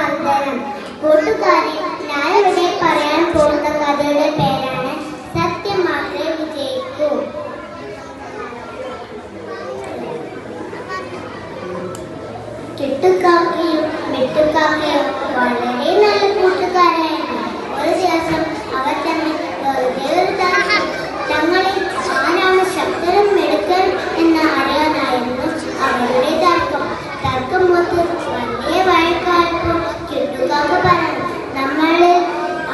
മന്ദരം. കൂട്ടുകാരി, ഞാനിവിടെ പറയാൻ പോകുന്ന കഥയുടെ പേരാണ് സത്യം മാത്രമേ വിജയിക്കൂ. ചുട്ടുകാക്കയും വെട്ടുകാക്കയും വളരെ നല്ല കൂട്ടുകാരായിരുന്നു. ഒരു ദിവസം അവർ തമ്മിൽ തങ്ങളിൽ ആരാണ് ശക്തരും മിടുക്കൻ എന്ന് അറിയാനായിരുന്നു അവരുടെ തർക്കം മൂത്ത് വലിയ വഴക്കായപ്പോൾ ചുട്ടുകാക്ക പറഞ്ഞു, നമ്മളിൽ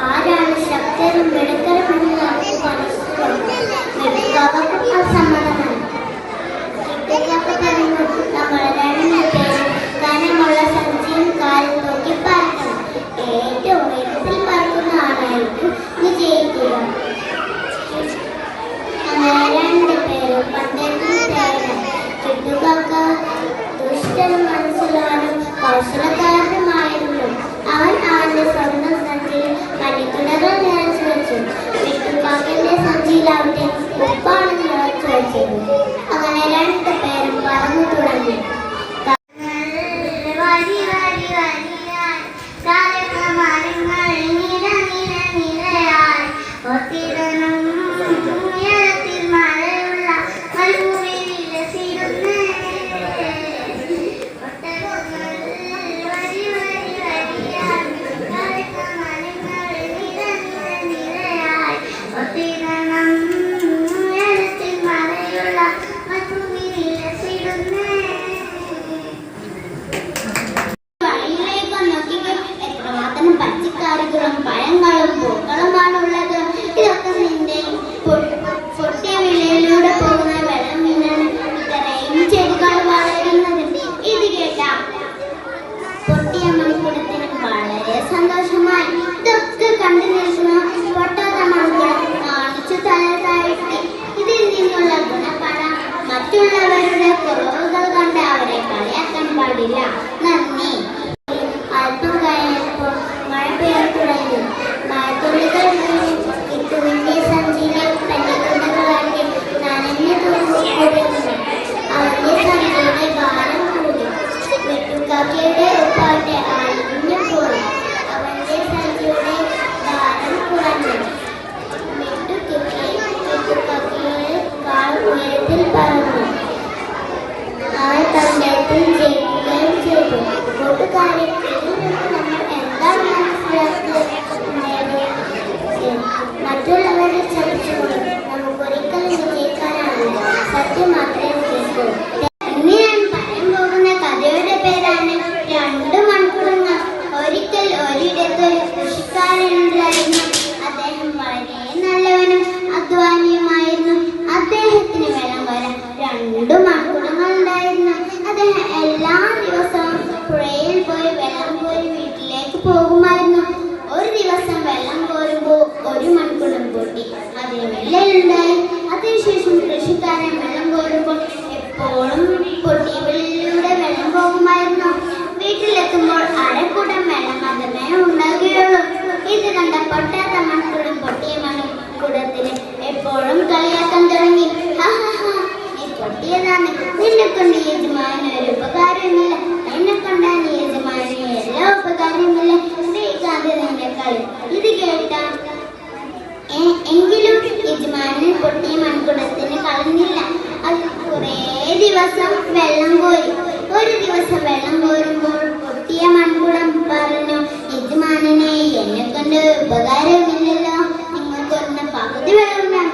ആരാണ് ശക്തരും മിടുക്കരും എന്ന് നമുക്ക് മനസ്സിലാക്കും. വെട്ടുകാക്കക്കും അസമ്മതമാണ്. ചുട്ടുകാക്ക പറഞ്ഞു, നമ്മൾ രണ്ടുപേരും കനമുള്ള സഞ്ചിയും കാലിൽ നോക്കി പറക്കണം. ഏറ്റവും ഉയരത്തിൽ പറക്കുന്ന ആളായിരിക്കും വിജയിക്കുക. അങ്ങനെ രണ്ടുപേരും പന്തയത്തിൽ ചേരണം. ചുട്ടുകാക്ക ദുഷ്ടനും മനസ്സിലാനും കൗശലക്കാരനുമായിരുന്നു. അവൻ അവന്റെ സ്വന്തം സഞ്ചിയിൽ പനിക്കുലകൾ നിറച്ചു വെച്ചു. വെട്ടുകാക്കന്റെ സഞ്ചിയിലാവട്ടെ ഉപ്പാണെന്ന് നിറച്ചു വെച്ചത്. അങ്ങനെ രണ്ടുപേരും പറന്നു തുടങ്ങി. പഴങ്ങളും പൂക്കളുമാണുള്ളത്. ഇതൊക്കെ നിന്റെ പൊട്ടിയ വിളയിലൂടെ പോകുന്ന വെള്ളം വീണാണ് ഇത്രയും ചെടികൾ വളരുന്നത്. ഇത് കേട്ട പൊട്ടിയ മണിക്കുടത്തിന് വളരെ സന്തോഷമായി. ഇതൊക്കെ കണ്ടു നിൽക്കുന്ന പൊട്ടാത്ത മണിക്കുടം കാണിച്ചു തല താഴ്ത്തി. ഇതിൽ നിന്നുള്ള ഗുണപാഠം, മറ്റുള്ളവരുടെ കുറവുകൾ കണ്ട് അവരെ കളിയാക്കാൻ പാടില്ല. നന്ദി. അല്പം കഴിഞ്ഞപ്പോൾ മഴ പെയ്യാൻ തുടങ്ങി. മഴത്തുള്ളികൾ ഇട്ടുവിന്റെ സഞ്ചിയിലെ പനിക്കുലകളാക്കി നനഞ്ഞു തൂങ്ങിക്കൊണ്ടിരുന്നു. അവന്റെ സഞ്ചിയുടെ ഭാരം കൂടി. വെട്ടുകാക്കയുടെ ഉപ്പാന്റെ അഴിഞ്ഞു പോയി. അവന്റെ സഞ്ചിയുടെ ഭാരം കുറഞ്ഞു. വെട്ടുകാക്കയേക്കാൾ ഉയരത്തിൽ പറന്നു. അവൻ പന്തയത്തിൽ ജയിക്കുകയും ചെയ്തു. കൂട്ടുകാരെ, മറ്റുള്ളവരെ ചതിച്ചുകൊണ്ട് നമുക്കൊരിക്കലും വിജയിക്കാനാവില്ല. സത്യം മാത്രമേ വിജയിക്കൂ. ഇന്ന് ഞാൻ പറയാൻ പോകുന്ന കഥയുടെ പേരാണ് രണ്ട് മൺകുടങ്ങൾ. ഒരിക്കൽ ഒരിടത്തൊരു കൃഷിക്കാരനുണ്ടായിരുന്നു. അദ്ദേഹം വളരെ നല്ലവനും അധ്വാനിയുമായിരുന്നു. അദ്ദേഹത്തിന് വെള്ളം കോരാൻ രണ്ട് മൺകുടങ്ങൾ ഉണ്ടായിരുന്നു. അദ്ദേഹം എല്ലാ ദിവസവും പുഴയിൽ പോയി വെള്ളം കോരി വീട്ടിലേക്ക് പോകുമായിരുന്നു. ഒരു ദിവസം വെള്ളം കോരുമ്പോൾ ഒരു മൺകുടം പൊട്ടി. അതിന് വിള്ളലുണ്ടായി. അതിനുശേഷം കൃഷിക്കാരൻ വെള്ളം കോരുമ്പോൾ എപ്പോഴും പൊട്ടിയ വിള്ളലിലൂടെ വെള്ളം പോകുമായിരുന്നു. വീട്ടിലെത്തുമ്പോൾ അരക്കുടം വെള്ളം മാത്രമേ ഉണ്ടാകുകയുള്ളൂ. ഇത് കണ്ട പൊട്ടാത്ത മൺകുടം പൊട്ടിയ മൺകുടത്തിന് എപ്പോഴും കളിയാക്കാൻ തുടങ്ങി. നീ പൊട്ടിയതാണ്, നിന്നെ കൊണ്ട് യജമാന് ഒരു ഉപകാരമില്ല, എന്നെ കൊണ്ടാണ് യജമാന് എല്ലാ ഉപകാരമില്ല, നിന്റെ കളി. ഇത് കേട്ട എങ്കിലും യജമാനൻ പൊട്ടിയ മൺകുടത്തിന് കളഞ്ഞില്ല. അത് കുറേ ദിവസം വെള്ളം കോരി. ഒരു ദിവസം വെള്ളം കോരുമ്പോൾ പൊട്ടിയ മൺകുടം പറഞ്ഞു, യജമാനനെ എന്നെ കൊണ്ട് ഉപകാരമില്ലല്ലോ, നിങ്ങൾക്കൊന്ന പകുതി വെള്ളം ഞാൻ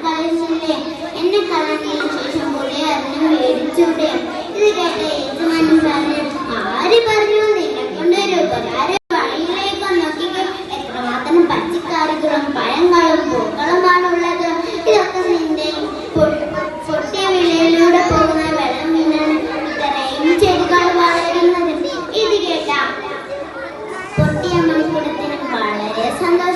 കളയുന്നില്ലേ, എന്നെ കളഞ്ഞതിന് ശേഷം കൂടെ അതിനെ മേടിച്ചൂടെ. ഇത് കേട്ട യജമാനൻ പറഞ്ഞു, ആര് പറഞ്ഞു നിന്നെ കൊണ്ടൊരു ഉപകാരം? പച്ചക്കറികളും പഴങ്ങളും പൂക്കളുമാണുള്ളത്. ഇതൊക്കെ നിന്റെ പൊട്ടിയ വിളയിലൂടെ പോകുന്ന വെള്ളം വീണാണ് ഇത്രയും ചെടികൾ വളരുന്നത്. ഇത് കേട്ട പൊട്ടിയ മണിക്കുടത്തിന് വളരെ സന്തോഷം.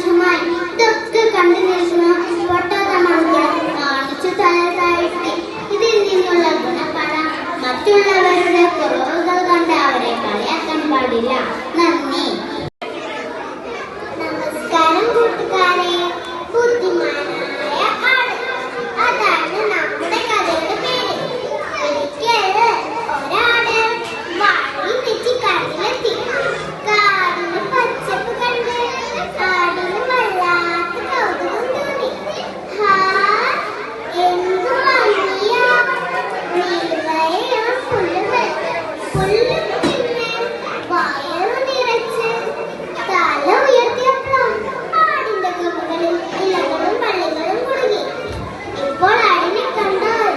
പുല്ലും തിന്ന് വയറു നിറച്ച് തല ഉയർത്തിയപ്പോൾ ആടിന്റെ കൊമ്പുകളിൽ ഇലകളും വള്ളികളും കുടുങ്ങി. ഇപ്പോൾ ആടിനെ കണ്ടാൽ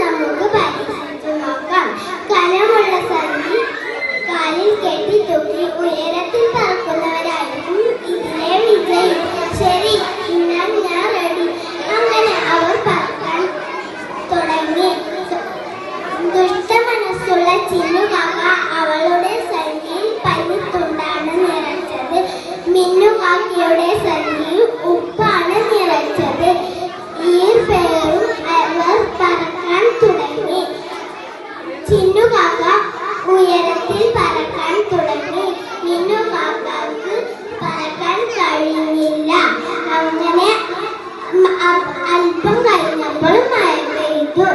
നമുക്ക് പരീക്ഷിച്ചു നോക്കാം. കനമുള്ള സന്ധി കാലിൽ കെട്ടി തൂക്കി ഉയരത്തിൽ പറക്കുന്നവരായിരിക്കും ഇതിലെ വിജയി. ശരി, എന്നാൽ ഞാൻ റെഡി. അങ്ങനെ അവർ പറക്കാൻ തുടങ്ങി. ദുഷ്ടമനസ്സുള്ള ചിന്നുകാക്ക അവളുടെ സന്ധിയിൽ പനിത്തുണ്ടാണ് നിറച്ചത്. മിന്നുകാക്കയുടെ സന്ധിയിൽ ഉപ്പാണ് നിറച്ചത്. ഈർപ്പേറും അവർ പറക്കാൻ തുടങ്ങി. ചിന്നുകാക്ക ഉയരത്തിൽ പറക്കാൻ തുടങ്ങി. മിന്നുകാക്കക്ക് പറക്കാൻ കഴിഞ്ഞില്ല. അങ്ങനെ അല്പം കഴിഞ്ഞപ്പോൾ മഴ പെയ്തു.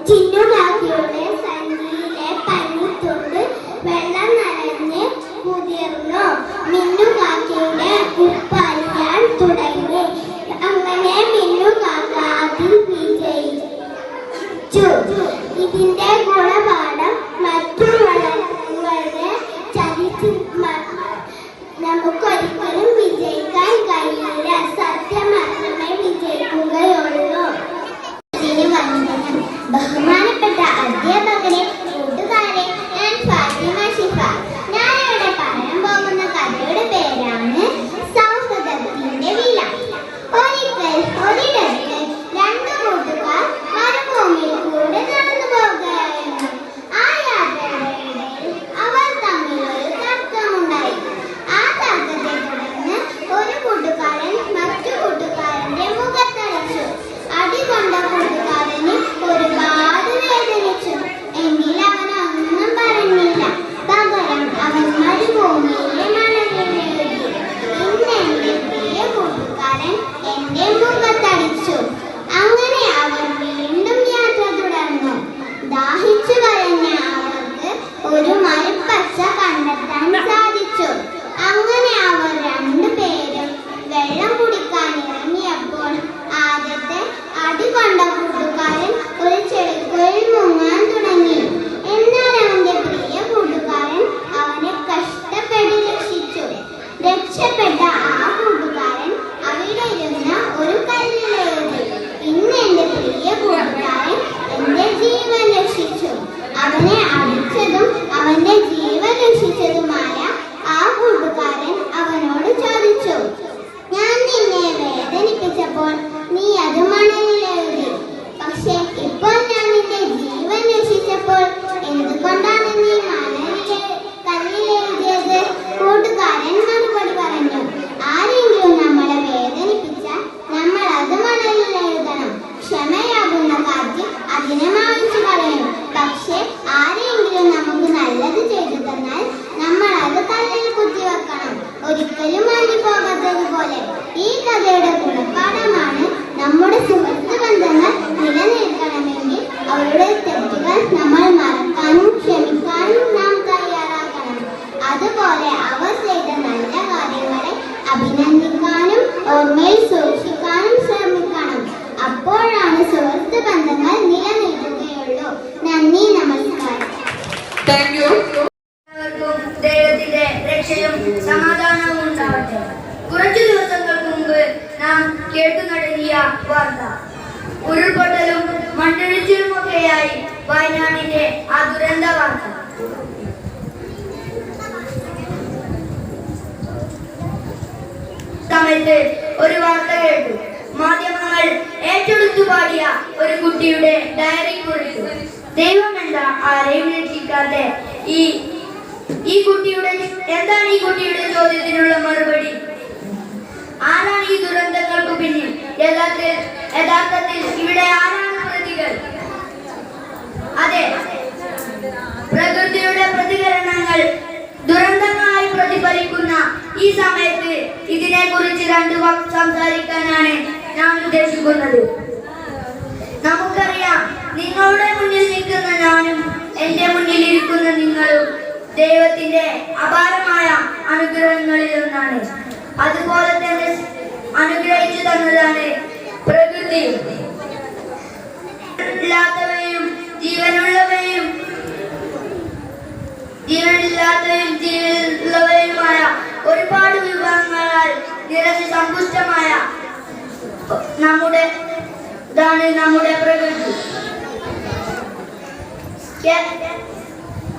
ചിന്നുകാക്കയുടെ സന്ധിയിലെ പനിത്തുണ്ട് വെള്ളം നനഞ്ഞ് കുതിർന്നു. മിന്നുകാക്കയുടെ ഉപ്പറിയാൻ തുടങ്ങി. അങ്ങനെ മിന്നുകാക്ക അതിൽ വിജയിച്ചു. ഇതിന്റെ ഗുണപാഠം മറ്റുള്ളവരെ ചതിച്ച് നമുക്കൊരിക്കലും വിജയിക്കാൻ കഴിയില്ല. സത്യം മാത്രമേ വിജയിക്കുകയുള്ളൂ. ബഹുമാനപ്പെട്ട അധ്യാപകരെ, കൂട്ടുകാരെ, ഞാൻ ഫാത്തിമ ഷിഫ. ഞാനിവിടെ പറയാൻ പോകുന്ന കഥയുടെ പേരാണ് സൗഹൃദത്തിന്റെ വില. ഒരിടത്ത് രണ്ടു കൂട്ടുകാർ മരുഭൂമിയിൽ കൂടെ നടന്നു പോകുകയായിരുന്നു. ആ യാത്രയുടെ ഇടയിൽ അവർ തമ്മിൽ ഒരു തർക്കമുണ്ടായി. ആ തർക്കത്തെ തുടർന്ന് ഒരിക്കലും മാഞ്ഞു പോകാത്തതുപോലെ. ഈ കഥയുടെ ഗുണപാഠമാണ് നമ്മുടെ സുഹൃത്ത് ബന്ധങ്ങൾ നിലനിൽക്കണമെങ്കിൽ അവരുടെ തെറ്റുകൾ നമ്മൾ മറക്കാനും ക്ഷമിക്കാനും നാം തയ്യാറാക്കണം. അതുപോലെ അവർ ചെയ്ത നല്ല കാര്യങ്ങളെ അഭിനന്ദിക്കാനും ഓർമ്മയിൽ സൂക്ഷിക്കാനും ശ്രമിക്കണം. അപ്പോഴാണ് സുഹൃത്ത് ബന്ധങ്ങൾ നിലനിൽക്കുകയുള്ളൂ. നന്ദി, നമസ്കാരം. ദൈവത്തിന്റെ രക്ഷയും സമാധാനവും ഉണ്ടാവട്ടെ. കുറച്ചു ദിവസങ്ങൾക്ക് മുമ്പ് നാം കേട്ടു നടങ്ങിയ വാർത്ത ഉരുൾപൊട്ടലും മണ്ണിടിച്ചിലുമൊക്കെയായി വയനാടിന്റെ ആ ദുരന്ത വാർത്ത. സമയത്ത് ഒരു വാർത്ത കേട്ടു. മാധ്യമങ്ങൾ ഏറ്റെടുത്തു പാടിയ ഒരു കുട്ടിയുടെ ഡയറി കുറിച്ചു. ദൈവം എന്താ ആരെയും രക്ഷിക്കാതെ? ഈ കുട്ടിയുടെ എന്താണ് ഈ കുട്ടിയുടെ ചോദ്യത്തിനുള്ള മറുപടി? ആരാണ് ഈ ദുരന്തങ്ങൾക്ക് പിന്നിൽ? യഥാർത്ഥത്തിൽ ഇവിടെ ആരാണ് പ്രതികൾ? അതെ, പ്രകൃതിയുടെ പ്രതികരണങ്ങൾ ദുരന്തങ്ങളായി പ്രതിഫലിക്കുന്ന ഈ സമയത്ത് ഇതിനെ കുറിച്ച് രണ്ടു വാക്ക് സംസാരിക്കാനാണ് ഞാൻ ഉദ്ദേശിക്കുന്നത്. നമുക്കറിയാം, നിങ്ങളുടെ മുന്നിൽ നിൽക്കുന്ന ഞാനും എന്റെ മുന്നിൽ ഇരിക്കുന്ന നിങ്ങളും ദൈവത്തിന്റെ അപാരമായ അനുഗ്രഹങ്ങളിൽ ഒന്നാണ്. അതുപോലെ തന്നെ അനുഗ്രഹിച്ചു തന്നതാണ് പ്രകൃതി. ഇല്ലാത്തവയും ജീവനുള്ളവയും ജീവനുള്ളവയുമായ ഒരുപാട് വിഭവങ്ങളാൽ നിറഞ്ഞ് സമ്പുഷ്ടമായ നമ്മുടെ പ്രകൃതി.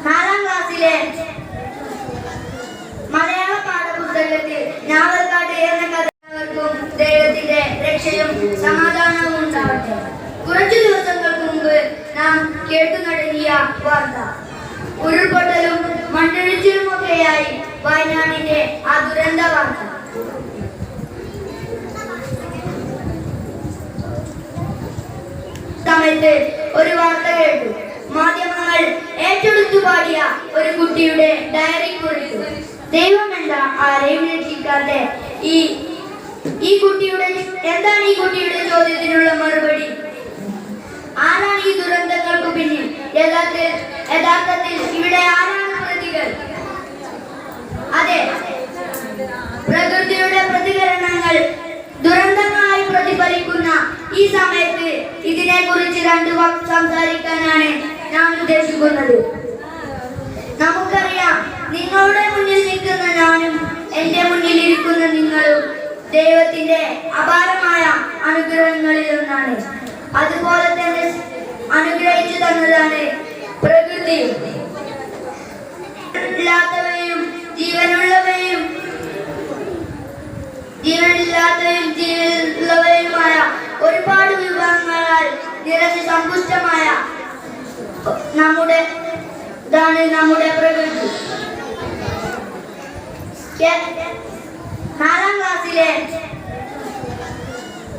4ാം ക്ലാസ്സിലെ മലയാള പാഠപുസ്തകത്തിൽ ഞാവൽക്കാട് എന്ന കഥാവർക്കും ദൈവത്തിന്റെ രക്ഷയും സമാധാനവും ഉണ്ടാവട്ടെ. കുറച്ചു ദിവസങ്ങൾക്ക് മുമ്പ് നാം കേട്ടു നടങ്ങിയ വാർത്ത ഉരുൾപൊട്ടലും മണ്ണിടിച്ചിലുമൊക്കെയായി വയനാടിന്റെ ആ ദുരന്ത വാർത്ത. സമയത്ത് ഒരു വാർത്ത കേട്ടു. മാധ്യമങ്ങൾ ഏറ്റെടുത്തു പാടിയ ഒരു കുട്ടിയുടെ ഡയറി കുറിച്ചു. ദൈവം എന്താ ആരെയും രക്ഷിക്കാതെ? എന്താണ് ഈ കുട്ടിയുടെ ചോദ്യത്തിനുള്ള മറുപടി? ആരാണ് ഈ ദുരന്തങ്ങൾക്ക് പിന്നിൽ? യഥാർത്ഥത്തിൽ ഇവിടെ ആരാണ് പ്രതികൾ? അതെ, പ്രകൃതിയുടെ പ്രതികരണങ്ങൾ ദുരന്തങ്ങളായി പ്രതിഫലിക്കുന്ന ഈ സമയത്ത് ഇതിനെ കുറിച്ച് രണ്ടു വാക്ക് സംസാരിക്കാനാണ് ഞാൻ ഉദ്ദേശിക്കുന്നത്. നമുക്കറിയാം, നിങ്ങളുടെ മുന്നിൽ നിൽക്കുന്ന ഞാനും എന്റെ മുന്നിൽ ഇരിക്കുന്ന നിങ്ങളും ദൈവത്തിന്റെ അപാരമായ അനുഗ്രഹങ്ങളിൽ ഒന്നാണ്. അതുപോലെ തന്നെ അനുഗ്രഹിച്ചു തന്നതാണ് പ്രകൃതി. ഇല്ലാത്തവയും ജീവനുള്ളവയും ജീവനുള്ളവയുമായ ഒരുപാട് വിഭവങ്ങളാൽ നിറഞ്ഞ് സമ്പുഷ്ടമായ നമ്മുടെ പ്രകൃതി. 4ാം ക്ലാസ്സിലെ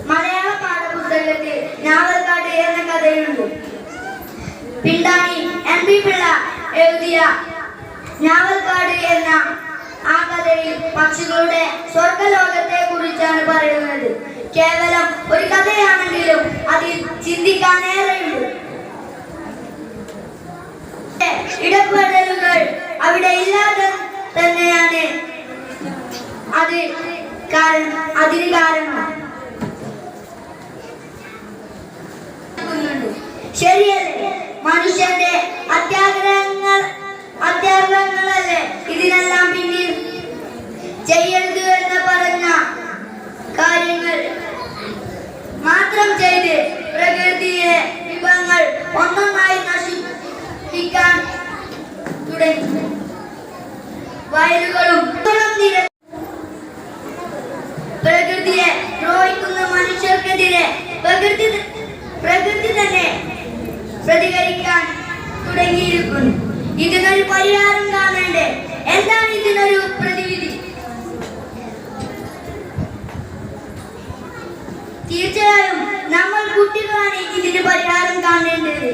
മലയാള പാഠപുസ്തകത്തിൽ ഞാവൽക്കാട് എന്ന കഥയുണ്ട്. പിണ്ടാണി MP പിള്ള എഴുതിയ ഞാവൽക്കാട് എന്ന ആ കഥയിൽ പക്ഷികളുടെ സ്വർഗലോകത്തെ കുറിച്ചാണ് പറയുന്നത്. കേവലം ഒരു കഥയാണെങ്കിലും അതിൽ ചിന്തിക്കാനേറെയുണ്ട്. ഇടപെടലുകൾ അവിടെ ഇല്ലാതെ തന്നെയാണ് അതിന് കാരണം. ശരിയല്ലേ? മനുഷ്യന്റെ അത്യാഗ്രഹങ്ങളല്ലേ ഇതിനെല്ലാം പിന്നിൽ? ചെയ്യരുത് എന്ന് പറഞ്ഞ കാര്യങ്ങൾ മാത്രം ചെയ്ത് പ്രകൃതിയെ വിഭവങ്ങൾ ഒന്നൊന്നായി നശിപ്പിക്കാൻ തുടങ്ങി. വയലുകളും പ്രകൃതിയെ ദ്രോഹിക്കുന്ന മനുഷ്യർക്കെതിരെ പ്രകൃതി തന്നെ പ്രതികരിക്കാൻ തുടങ്ങിയിരിക്കുന്നു. ഇതിനൊരു പരിഹാരം കാണണ്ടേ? എന്താണ് ഇതിനൊരു പ്രതിവിധി? തീർച്ചയായും നമ്മൾ കുട്ടികളാണ് ഇതിന് പരിഹാരം കാണേണ്ടത്.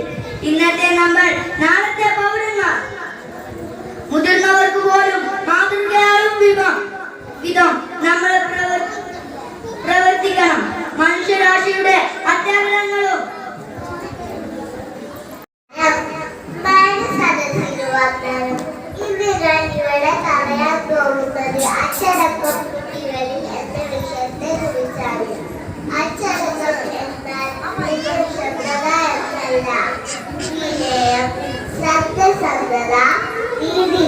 ഇന്നത്തെ നമ്മൾ നാളത്തെ പൗരന്മാർ. മുതിർന്നവർക്ക് പോലും മാതൃകയായും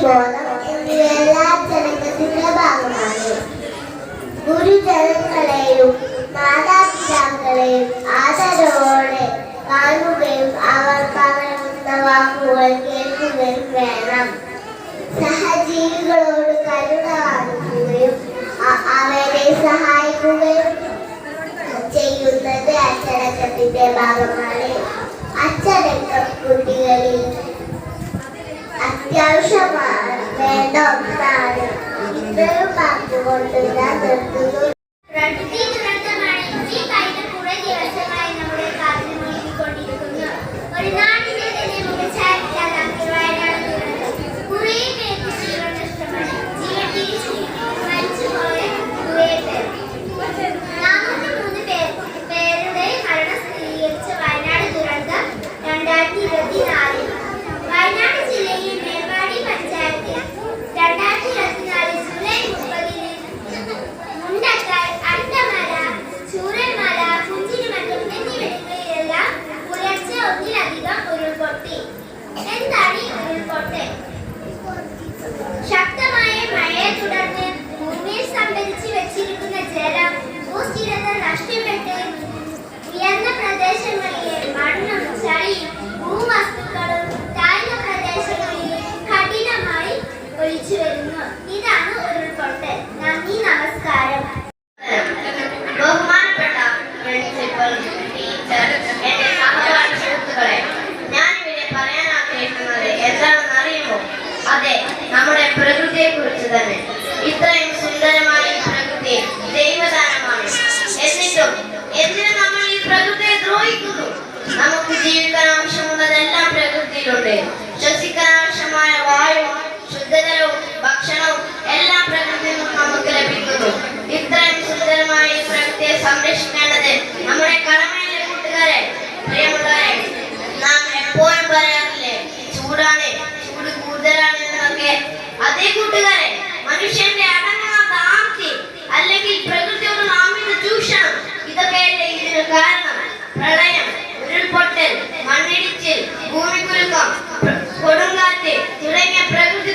ബോധം എന്നിവയെല്ലാം അച്ചടക്കത്തിന്റെ ഭാഗമാണ്. ഗുരുജനങ്ങളെയും മാതാപിതാക്കളെയും ആദരവോടെ കാണുകയും അവർ പറയുന്ന വാക്കുകൾ കേൾക്കുകയും വേണം. സഹജീവികളോട് കരുണ കാണിക്കുകയും അവരെ സഹായിക്കുകയും ചെയ്യുന്നത് അച്ചടക്കത്തിന്റെ ഭാഗമാണ്. അച്ചടക്കം കുട്ടികളിൽ അത്യാവശ്യമാണ്, വേണ്ട ഒന്നാണ്. ഇത്രയും പറഞ്ഞുകൊണ്ട് ഞാൻ നിർത്തുന്നു. പ്രകൃതി ദുരന്തമാണ് ഈ കഴിഞ്ഞ കുറെ ദിവസമായി നമ്മുടെ കാറ്റിൽ മുഴുകിക്കൊണ്ടിരിക്കുന്നു. ഒരു നാടിന്റെ തന്നെ മുഖച്ഛായയില്ലാതാക്കി വയനാട് ദുരന്തം. കുറേ പേർക്ക് ജീവൻ നഷ്ടമായി. ജീവൻ തിരിച്ചു മരിച്ചുപോയ കുറേ പേർ. 43 പേരുടെ മരണം സ്ഥിരീകരിച്ച വയനാട് ദുരന്തം 2024. വയനാട് ജില്ലയിൽ മേപ്പാടി പഞ്ചായത്തിൽ 2024 ജൂലൈ 30-ന് മുണ്ടക്കൽ, അട്ടമല, ചൂരൽമല, കുഞ്ചിരിമറ്റം എന്നിവിടങ്ങളിലെല്ലാം പുലർച്ചെ ഒന്നിലധികം ഉരുൾപൊട്ടി. എന്താണ് ഈ ഉരുൾപൊട്ട്? ശക്തമായ മഴയെ തുടർന്ന് ഭൂമിയിൽ സംഭരിച്ചു വെച്ചിരിക്കുന്ന ജലം ഭൂസ്ഥിരത നഷ്ടപ്പെട്ട് ഉയർന്ന പ്രദേശങ്ങളിലെ മണ്ണും ചളിയും ഭൂവസ്തുക്കളും താഴ്ന്ന പ്രദേശങ്ങളിൽ കഠിനമായി ഒലിച്ചു വരുന്നു. ഇതാണ് ഉരുൾപൊട്ട്. നന്ദി, നമസ്കാരം. ബഹുമാനപ്പെട്ട പ്രിൻസിപ്പൽ, ടീച്ചർ, എന്റെ സഹപാഠി സുഹൃത്തുക്കളെ, ഞാനിവിടെ പറയാൻ ആഗ്രഹിക്കുന്നത് എന്താണെന്ന് അറിയുമോ? അതെ, നമ്മുടെ പ്രകൃതിയെ കുറിച്ച് തന്നെ. ഇത്രയും സുന്ദരമായ ഈ പ്രകൃതി ദൈവദാനമാണ്. എന്നിട്ടും എന്തിനു നമ്മൾ ഈ പ്രകൃതിയെ ദ്രോഹിക്കുന്നു? നമുക്ക് ജീവിക്കാൻ ആവശ്യമുള്ളതെല്ലാം പ്രകൃതിയിലുണ്ട്. ശ്വസിക്കാൻ ആവശ്യമായ വായുവും ശുദ്ധജലവും ഭക്ഷണവും എല്ലാം പ്രകൃതിയിൽ നിന്നും നമുക്ക് ലഭിക്കുന്നു. ഇത്രയും സുന്ദരമായ ഈ പ്രകൃതിയെ സംരക്ഷിക്കേണ്ടത് നമ്മുടെ കടമയിലെ. കൂട്ടുകാരെ, പ്രിയമുള്ളവരെ, നാം എപ്പോഴും പറയാറില്ലേ ചൂടാണ്, ചൂട് കൂടുതലാണ് എന്നൊക്കെ. അതേ കൂട്ടുകാരെ, മനുഷ്യന്റെ അടങ്ങാത്ത ആർത്തി അല്ലെങ്കിൽ പ്രകൃതിയോട് നാമിന്റെ ചൂഷണം, ഇതൊക്കെയല്ലേ ഇതിന് കാരണം. പ്രളയം, ഉരുൾപൊട്ടൽ, മണ്ണിടിച്ചിൽ, ഭൂമികുലുക്കം, കൊടുങ്കാറ്റ് തുടങ്ങിയ പ്രകൃതി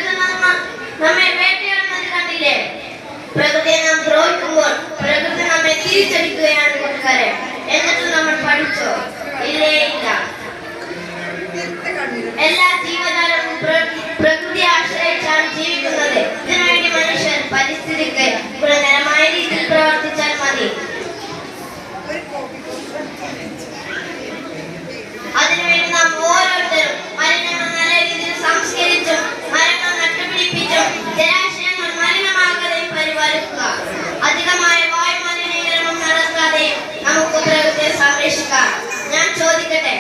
നമ്മെ വേട്ടയാടുന്നത് കണ്ടില്ലേ? പ്രകൃതിയെ നാം ദ്രോഹിക്കുമ്പോൾ പ്രകൃതി നമ്മെ തിരിച്ചടിക്കുകയാണ് കൂട്ടുകാരെ. എന്നിട്ട് നമ്മൾ പഠിച്ചോ? ഇല്ലേ, ഇല്ല. എല്ലാ ജീവജാലവും പ്രകൃതിയെ ആശ്രയിച്ചാണ് ജീവിക്കുന്നത്. ഇതിനുവേണ്ടി മനുഷ്യർ പരിസ്ഥിതിക്ക് ഗുണകരമായ രീതിയിൽ പ്രവർത്തിച്ചാൽ മതി. അതിനുവേണ്ടി നാം ഓരോരുത്തരും മലിനങ്ങൾ നല്ല രീതിയിൽ സംസ്കരിച്ചും മരങ്ങൾ നട്ടുപിടിപ്പിച്ചും ജലാശയങ്ങൾ മലിനമാകാതെയും പരിപാലിക്കുക. അധികമായ വായു മലിനീകരണം നടക്കാതെയും നമുക്ക് പ്രകൃതിയെ സംരക്ഷിക്കാം. ഞാൻ ചോദിക്കട്ടെ,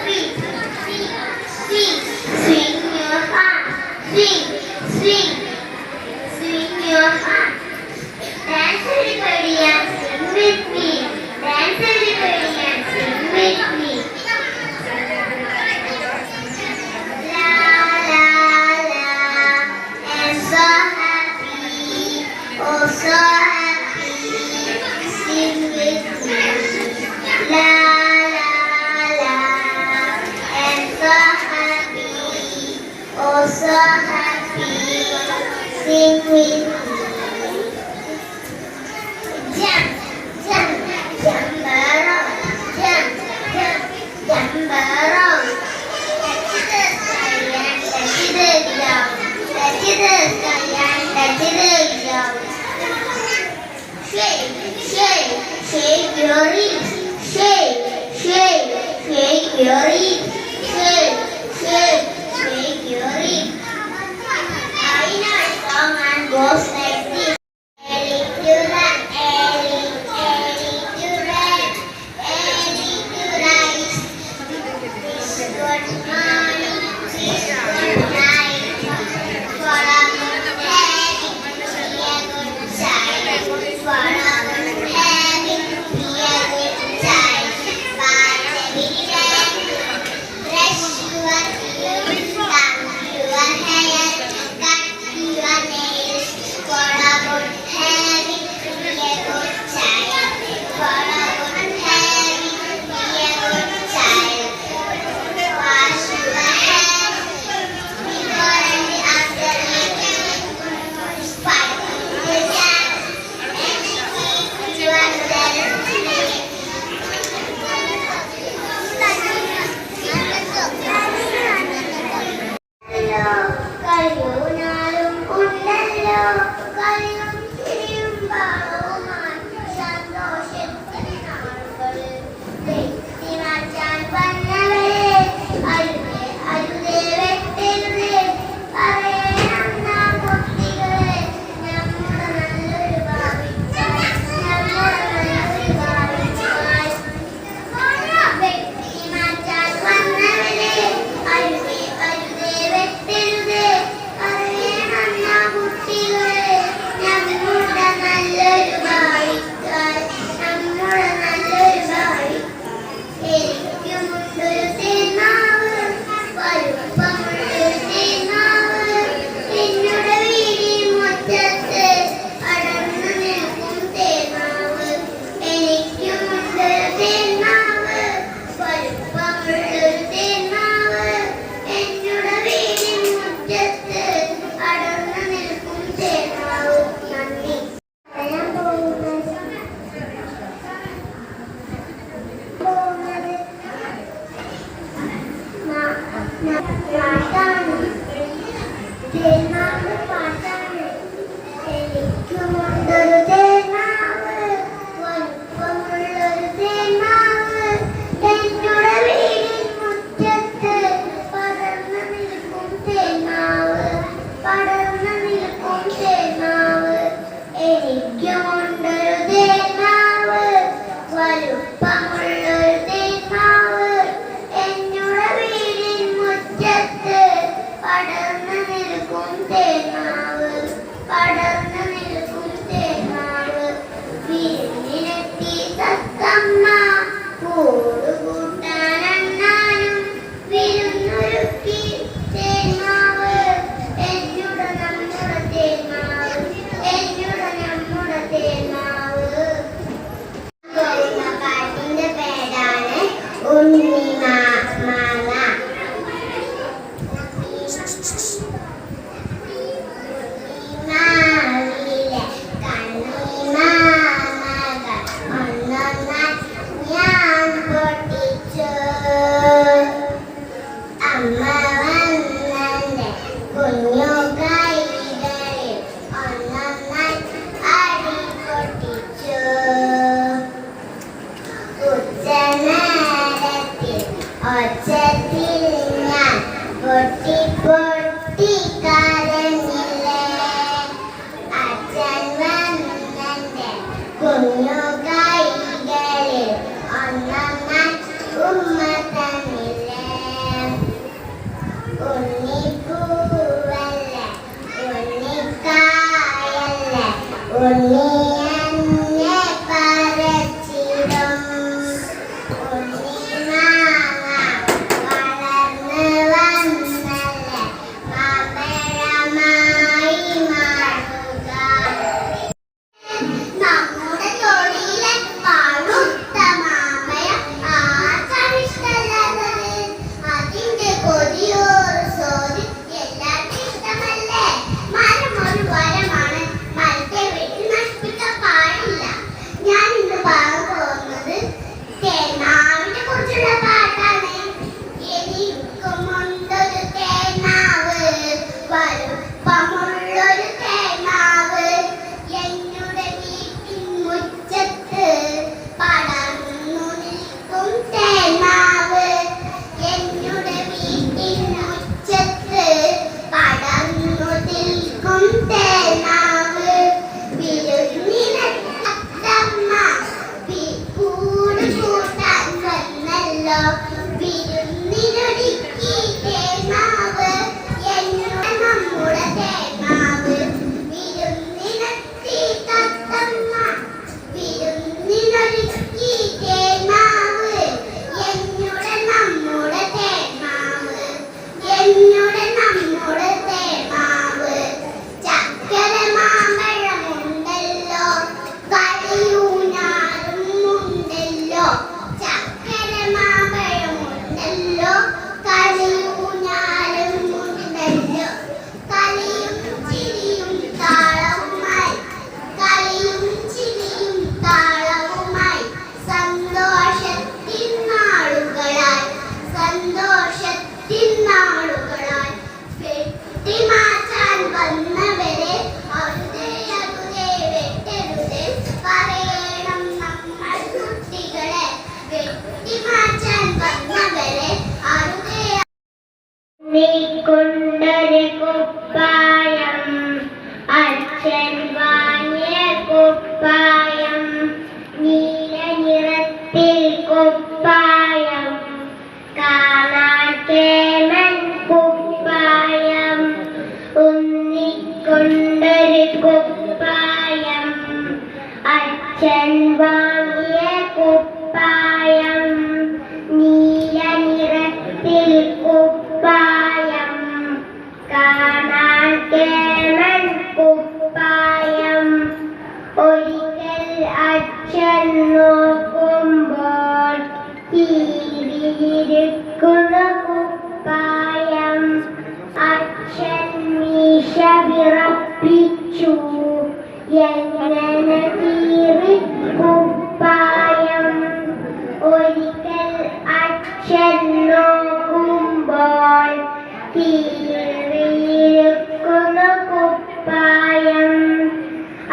feet. Swing, swing your arms. Swing, swing, swing your arms. Dance everybody and sing with me. Dance everybody and sing with me. La la la, I'm so happy, oh so happy. Sing with me. La la la, I'm so happy, oh so happy. Sing with me. Jump, jump, jump around, jump, jump, jump around. Touch the sky and touch the ground. Touch the sky and touch the ground. Shake, shake, shake your hips. Shake, shake, shake your hips. Shake, shake, shake your hips. I know a song and goes like this. Ellie to run, Ellie, Ellie to run, Ellie to rise. This good morning, this good night. For a good habit, be a good child. For a good habit, be a good child. Bath every day, brush your teeth, comb your hair, cut your nails. For a good habit, be a good child. For a good habit, be a good child. Wash your hands before and after eating. Fight the germs and keep yourself clean. കഴിയുന്നാലും ഉണ്ടല്ലോ കളിയും ചിരിയും പാടവുമായി സന്തോഷത്തിന് നാളുകളിൽ വ്യക്തി മാറ്റാൻ വന്നവരെ അരുതേ അരുതേ വെട്ടരുതേ പറയണം നാം കുട്ടികളെ നമ്മുടെ നല്ലൊരു ഭാവിക്കായി നമ്മുടെ നല്ലൊരു ഭാവിക്കായി വ്യക്തി മാറ്റാൻ വന്നവരെ അരുതേ അരുതേ വെട്ടരുതേ പറയണം നാം കുട്ടികളെ നമ്മുടെ നല്ലൊരു ഭാവിക്കായി നമ്മുടെ നല്ലൊരു ഭാവി. എനിക്കുമുണ്ടൊരു തേനാവ് വലുപ്പമുള്ളൊരു തേനാവ് എന്നുടെ വീടിൻ മുറ്റത്ത് അടർന്നു നിൽക്കും തേനാവ്. എനിക്കുമുണ്ടൊരു തേനാവ് വലുപ്പമുള്ളൊരു തേനാവ് എന്നുടെ വീടിൻ മുറ്റത്ത് അടർന്നു നിൽക്കും തേനാവ്. നന്ദി. പറയാൻ പോകുന്നത് പാട്ടാണ്. തേനാവ് പാട്ടാണ്. എനിക്കുമുണ്ടൊരു തേനാവ് വലുപ്പമുള്ളൊരു തേനാവ് എന്നുടെ വീടിൻ മുറ്റത്ത് പടർന്നു നിൽക്കും തേനാവ്. പടർന്നു നിൽക്കും തേനാവ്. എനിക്കുമുണ്ടൊരു തേനാവ് വലുപ്പമുള്ളൊരു തേനാവ് എന്നുടെ വീടിൻ മുറ്റത്ത് പടർന്നു നിൽക്കും തേനാവ്. പടർന്നു നിൽക്കും തേനാവ്. വിരുന്നിനെത്തി തത്തമ്മ കൂടുകൂട്ടാനെണ്ണാനും വിരുന്നൊരുക്കി തേനാവ്. എന്നുടെ നമ്മുടെ തേനാവ്. എന്നുടെ നമ്മുടെ തേനാവ്. പാട്ടിന്റെ പേരാണ് ഉണ്ണിമാങ്ങ. മാവിലെ കണ്ണിമാങ്ങകൾ ഒന്നൊന്നായി ഞാൻ പൊട്ടിച്ചു. അമ്മ വന്നെന്റെ കുഞ്ഞു കൈകളിൽ ഒന്നൊന്നായി അടി പൊട്ടിച്ചു. ഉച്ചനേരത്തിൽ ഒച്ചത്തിൽ ഞാൻ പൊട്ടി പൊട്ടി കരഞ്ഞില്ലേ. അച്ഛൻ വന്നെന്റെ കുഞ്ഞു കൈകളിൽ ഒന്നൊന്നായി ഉമ്മ തന്നില്ലേ. വിരുന്നിനൊരുക്കി തേന്മാവ് എന്നുടെ നമ്മുടെ തേന്മാവ് വിരുന്നിനെത്തി തത്തമ്മ വിരുന്നിനൊരുക്കി തേന്മാവ് എന്നുടെ നമ്മുടെ തേന്മാവ് എന്നുടെ നമ്മുടെ തേന്മാവ് ചക്കര മാമ്പഴമുണ്ടല്ലോ കളിയൂഞ്ഞാലും ഉണ്ടല്ലോ ചക്കര മാമ്പഴമുണ്ടല്ലോ കളിയൂഞ്ഞാലും ഉണ്ടല്ലോ കളിയും ചിരിയും താളവുമായി കളിയും ചിരിയും താളവുമായി സന്തോഷത്തിൻ നാളുകളായി സന്തോഷത്തിൻ നാളുകളായി വെട്ടിമാറ്റാൻ വന്നവരെ അരുതേ അരുതേ വെട്ടരുതേ പറയണം നമ്മൾ കുട്ടികളെ വെട്ടിമാറ്റാൻ വന്നവരെ അരുതേ നീ കൊണ്ടൊരു കുപ്പായം അച്ഛൻ വാങ്ങിയ കുപ്പായം നീല നിറത്തിൽ കുപ്പായം കാണാൻ കേമൻ കുപ്പായം ഉണ്ണിക്കൊണ്ടൊരു കുപ്പായം അച്ഛൻ വാങ്ങിയ കുപ്പായം നീല നിറത്തിൽ കുപ്പായം കാണാൻ കേമൻ കുപ്പായം ഒരിക്കൽ അച്ഛൻ നോക്കുമ്പോൾ കീറിയിരിക്കുന്ന കുപ്പായം അച്ഛൻ മീശ വിറപ്പിച്ചു എങ്ങനെ കീറി കുപ്പായം ഒരിക്കൽ അച്ഛൻ നോക്കുമ്പോൾ കീറിയിരിക്കുന്ന കുപ്പായം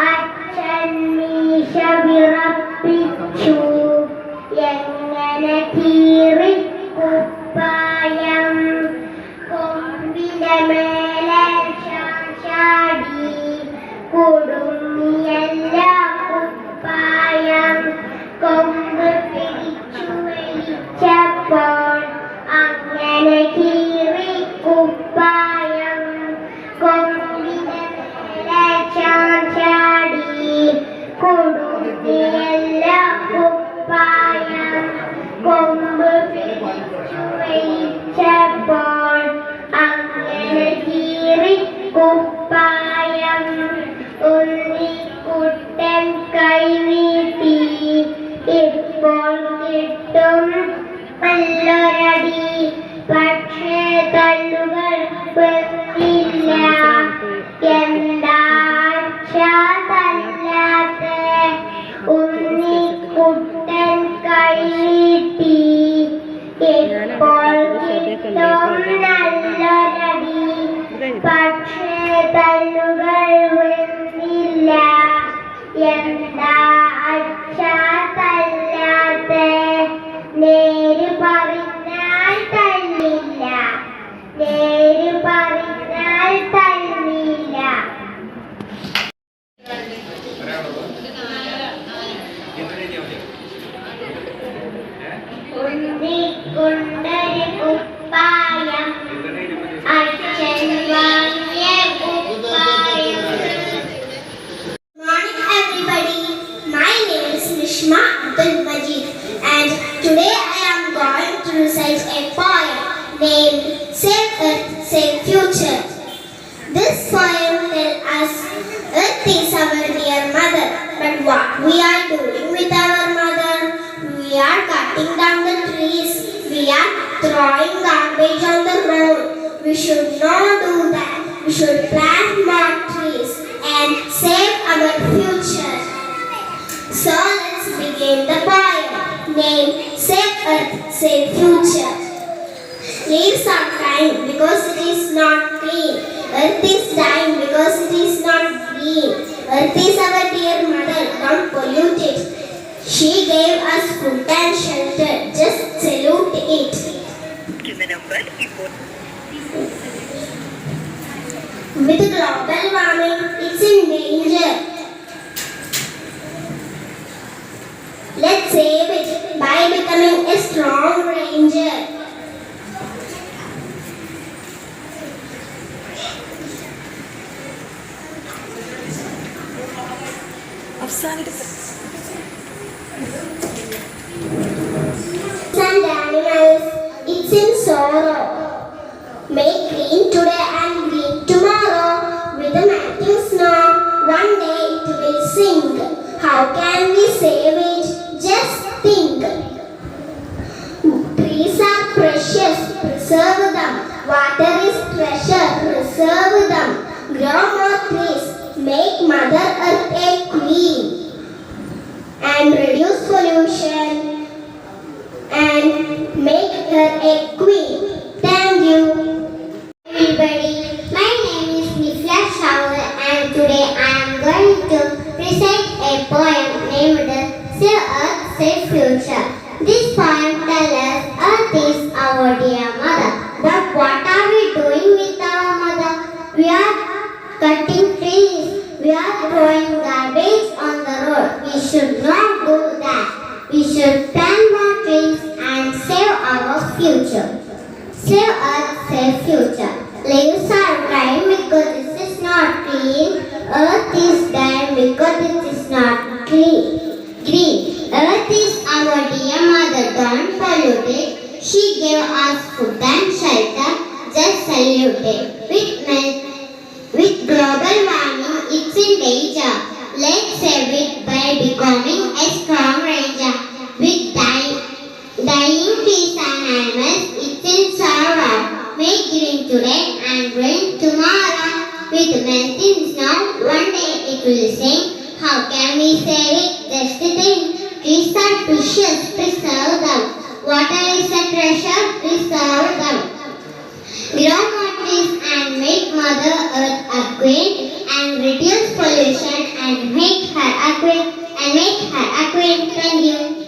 അച്ഛൻ മീശ വിറപ്പിച്ചു എങ്ങനെ കീറി കുപ്പായം കൊമ്പിന്റെ മേലെ ചാടി കുടുങ്ങിയല്ല കുപ്പായം കൊമ്പ് പിടിച്ചു വലിച്ചപ്പോൾ അങ്ങനെ കീറി കുപ്പായം കൊമ്പിന്റെ മേലെ ചാടി കുടുങ്ങിയല്ല കുപ്പായം കൊമ്പ് പിടിച്ചു വലിച്ചപ്പോൾ അങ്ങനെ കീറി കുപ്പായം ഉണ്ണിക്കുട്ടൻ കൈ നീട്ടി ഇപ്പോൾ കിട്ടും നല്ലൊരടി പക്ഷേ തല്ലുകൾ വെന്നില്ല എന്താ തല്ലാത്തെ ഉണ്ണിക്കുട്ടൻ കൈ നീട്ടി ഇപ്പോൾ കിട്ടും നല്ലൊരടി പക്ഷേ തല്ലുകൾ വെന്നില്ല എന്താ തല്ലാത്തെ നേര് പറഞ്ഞാൽ തല്ലില്ല നേര് പറഞ്ഞാൽ തല്ലില്ല ഉണ്ണിക്കൊണ്ടൊരു കുപ്പായം അച്ഛൻ വാങ്ങിയ കുപ്പായം. Morning everybody, my name is Nishma Abdul Majid and today I am going to recite a poem named Save Earth, Save Future. This poem tells us Earth is our dear mother, but what we are doing with our mother? We are cutting down the trees. We are throwing garbage on the road. We should not do that. We should plant more trees and save our future. So let's begin the poem named Save Earth, Save Future. Leaves are dying because it is not clean. Earth is dying because it is not green. Earth is our dear mother, don't pollute it. She gave us food and shelter, just salute it. With global warming, it's in danger. Let's save it by becoming a strong ranger. How can we save it? Just think. Trees are precious, preserve them. Water is treasure, preserve them. Grow more trees, make Mother Earth a queen, and reduce pollution and make her a queen. Thank you. Everybody, my name is Nifla Shawar and today I am going to recite a poem named Save Earth, Save Future. This poem tells us Earth is our dear mother. But what are we doing with our mother? We are cutting trees. We are throwing garbage on the road. We should not do that. We should plant more trees and save our future. Save Earth, save future. Leaves are drying because this is not clean. Earth is dying because it is not clean. Green. Earth is our dear mother. Don't pollute it. She gave us food and shelter. Just salute it. With global warming, it's in danger. Let's save it by becoming a strong ranger. With dying trees and animals, it's in sorrow. Make green today and green tomorrow. With melting snow, one day it will sing. How can we save it? Just think. Trees are precious, preserve them. Water is a treasure, preserve them. Grow more trees and make Mother Earth a queen, and reduce pollution and make her a queen. Thank you.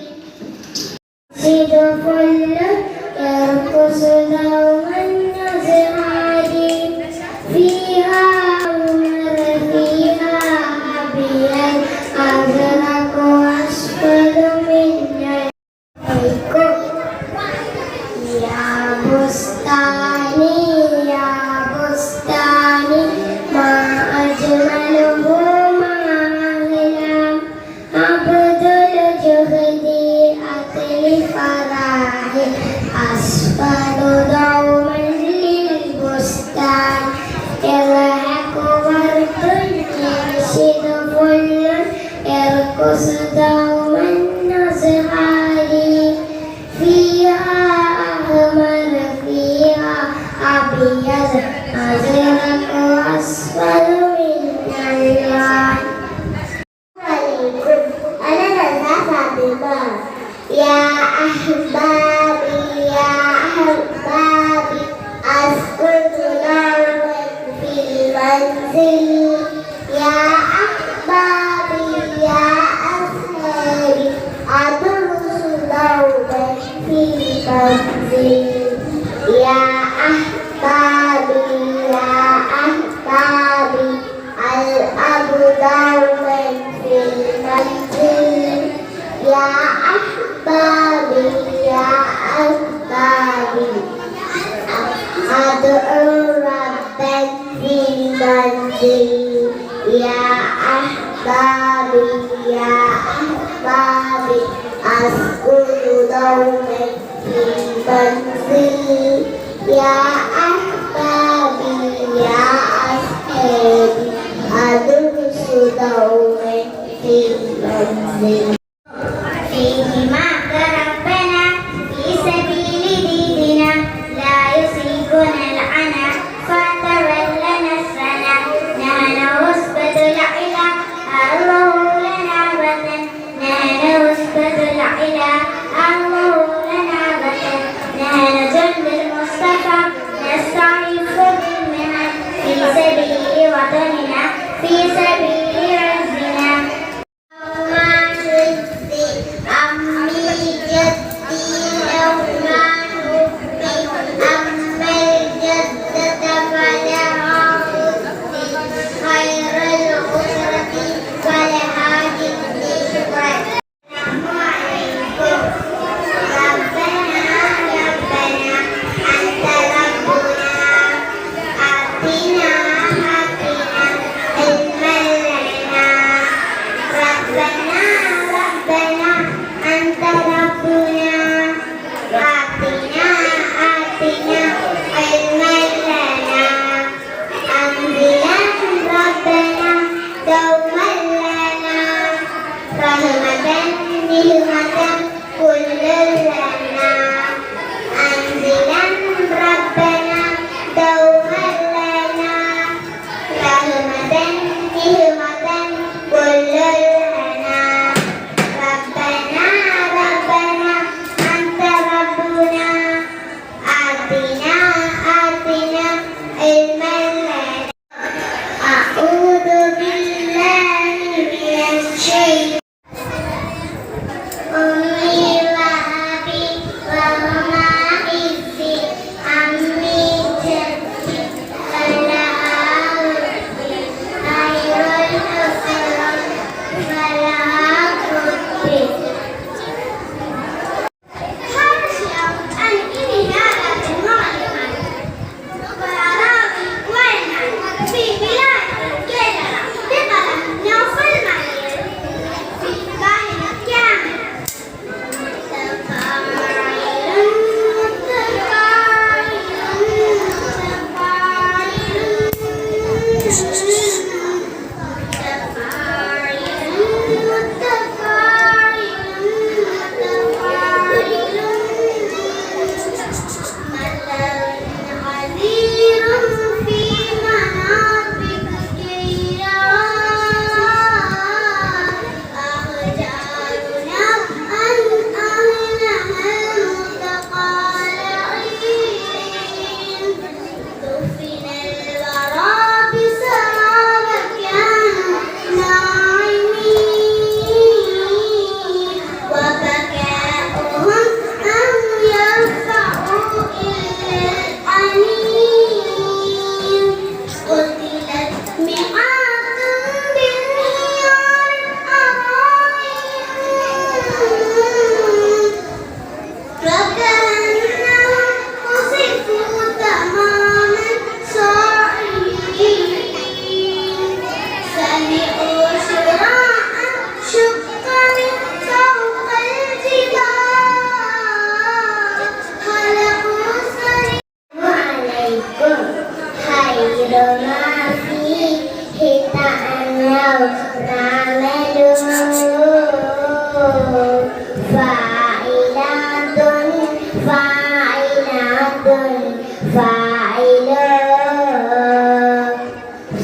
فاعل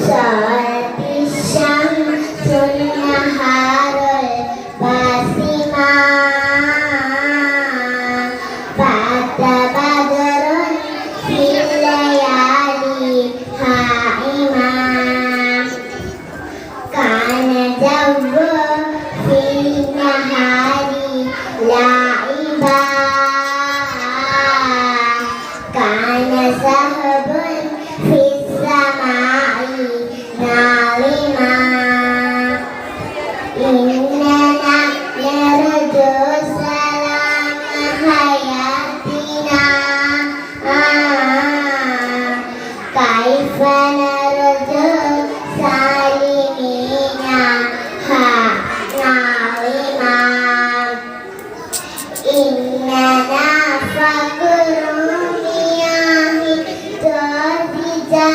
صارت الشمس النهار الباسمة بات بدر في الليالي هائما كان جو في النهار لاعبا كان سحب في السماء ناظما إننا نرجو سلام حياتنا كيف نرجو سالمين ناظما إننا فقر مياه ترتجى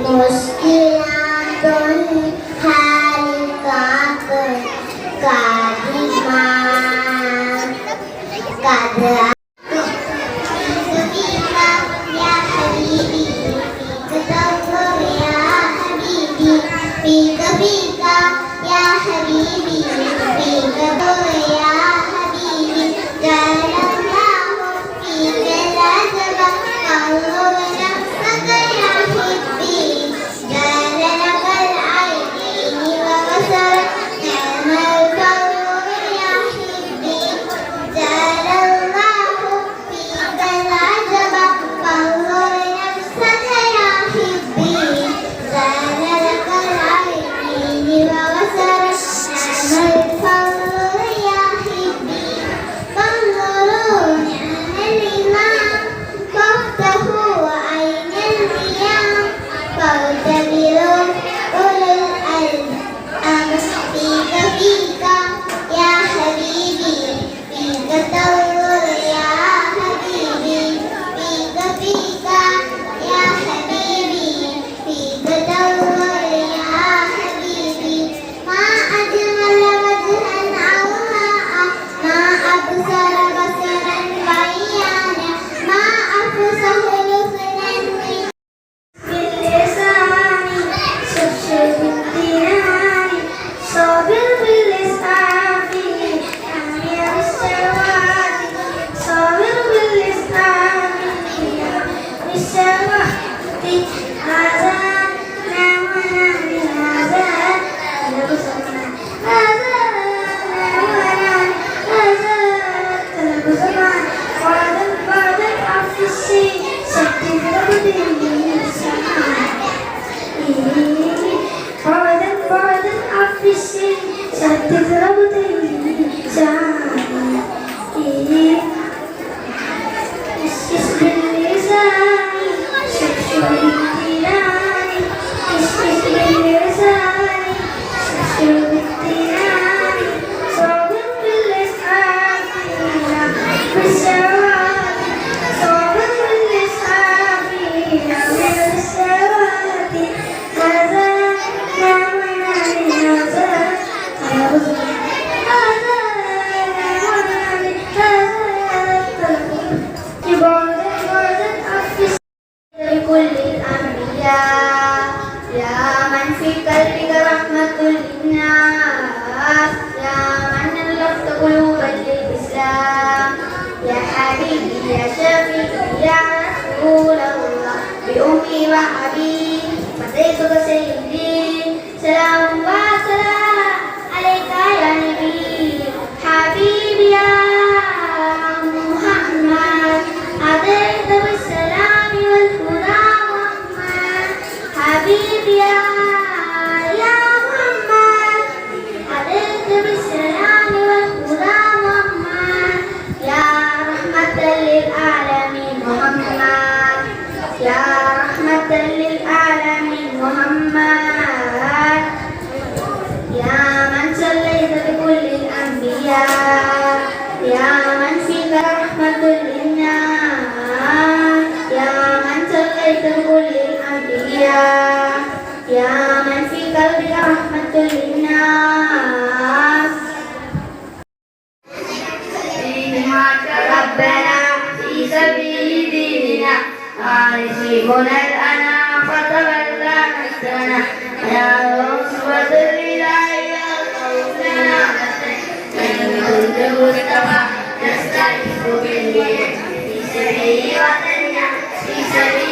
مشكلات حالقات قادمة قد بك يا حبيبي فيك تنظر يا حبيبي فيك يا حبيبي فيك تنظر يا حبيبي جعل الله فيك العجب انظر نفسك يا حبي جعل لك العينين وبصر نعم القول يا حبي جعل الله فيك العجب فانظر نفسك يا حبي جعل لك العينين وبصر نعم القول يا حبي فانظروا نعم الإمام فافتحوا عين القيام فاعتبروا أولو الألباب فيك يا حبيبي فيك تنظر يا حبيبي فيك يا حبيبي فيك تنظر يا حبيبي ما أجمل وجها عوراء ما أبصر بصرا بيانا ما أفصح لسنا باللسان شبشب الديان صابر باللسان حامي السواد صابر باللسان بالسواد هذا نعمنا بهذا تلبسنا هذا نعمنا هذا تلبسنا بعد العفو الشيء شكل بدين السماء بعد العفو الشيء شكل بدين السماء اسكس باللسان شبشب الديان اسكس باللسان شبشب الديان صابر باللسان بالسواد صابر باللسان بالسواد هذا نعمنا بهذا تلبسنا هذا نعمنا بهذا بعد العفو لكل الأنبياء يا من في قلبك رحمة للناس يا من ألفت قلوبا للإسلام يا حبيبي يا شفيعي يا رسول الله بأمي وأبي فديتك سيدي سلام وسلام عليك يا نبي حبيبي يا محمد أتيت بالسلام والهدى محمد حبيبي يا محمد أتيت بالسلام والهدى محمد يا رحمة للعالمين محمد يا رحمة للعالمين محمد نسيبنا الأنام فتولى نفسنا يا أسوة الإله يا كنت مصطفى نستعيذ بالله في سبيل وطننا في سبيل